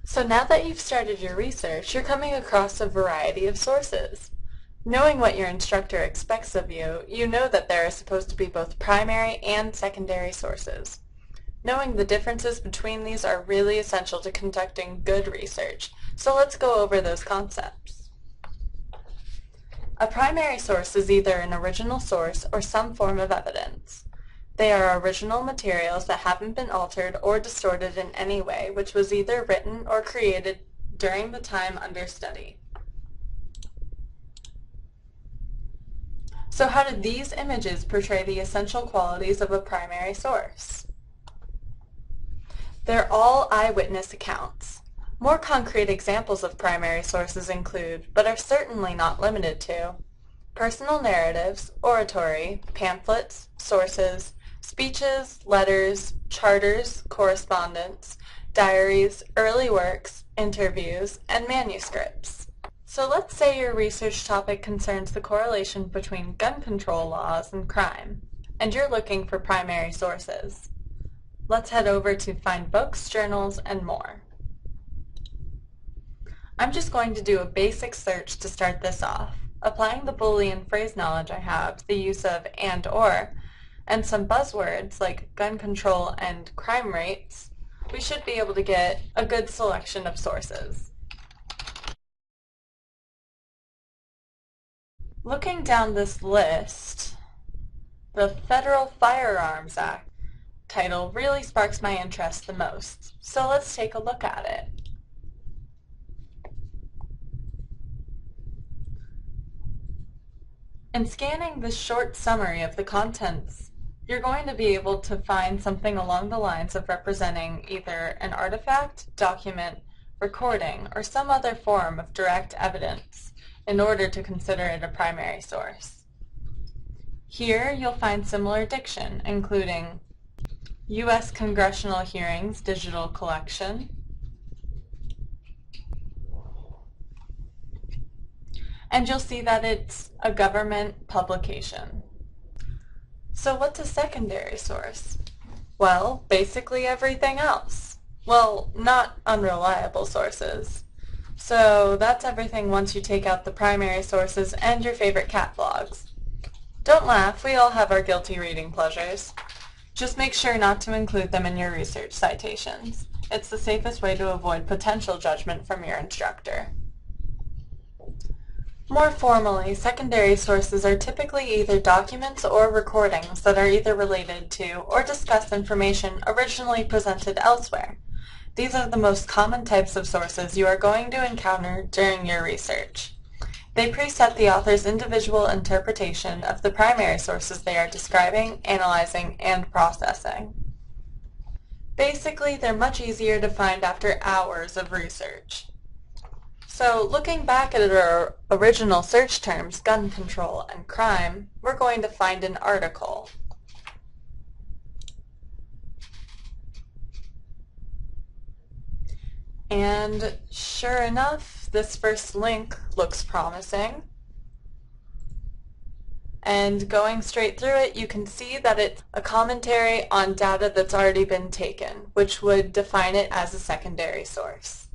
So now that you've started your research, you're coming across a variety of sources. Knowing what your instructor expects of you, you know that there are supposed to be both primary and secondary sources. Knowing the differences between these are really essential to conducting good research, so let's go over those concepts. A primary source is either an original source or some form of evidence. They are original materials that haven't been altered or distorted in any way, which was either written or created during the time under study. So how did these images portray the essential qualities of a primary source? They're all eyewitness accounts. More concrete examples of primary sources include, but are certainly not limited to, personal narratives, oratory, pamphlets, sources, speeches, letters, charters, correspondence, diaries, early works, interviews, and manuscripts. So let's say your research topic concerns the correlation between gun control laws and crime, and you're looking for primary sources. Let's head over to Find Books, Journals, and More. I'm just going to do a basic search to start this off. Applying the Boolean phrase knowledge I have, the use of and or, and some buzzwords like gun control and crime rates, we should be able to get a good selection of sources. Looking down this list, the Federal Firearms Act title really sparks my interest the most, so let's take a look at it. In scanning this short summary of the contents, you're going to be able to find something along the lines of representing either an artifact, document, recording, or some other form of direct evidence in order to consider it a primary source. Here you'll find similar diction, including U.S. Congressional Hearings Digital Collection, and you'll see that it's a government publication. So what's a secondary source? Well, basically everything else. Well, not unreliable sources. So that's everything once you take out the primary sources and your favorite cat blogs. Don't laugh, we all have our guilty reading pleasures. Just make sure not to include them in your research citations. It's the safest way to avoid potential judgment from your instructor. More formally, secondary sources are typically either documents or recordings that are either related to or discuss information originally presented elsewhere. These are the most common types of sources you are going to encounter during your research. They preset the author's individual interpretation of the primary sources they are describing, analyzing, and processing. Basically, they're much easier to find after hours of research. So looking back at our original search terms, gun control and crime, we're going to find an article. And sure enough, this first link looks promising. And going straight through it, you can see that it's a commentary on data that's already been taken, which would define it as a secondary source.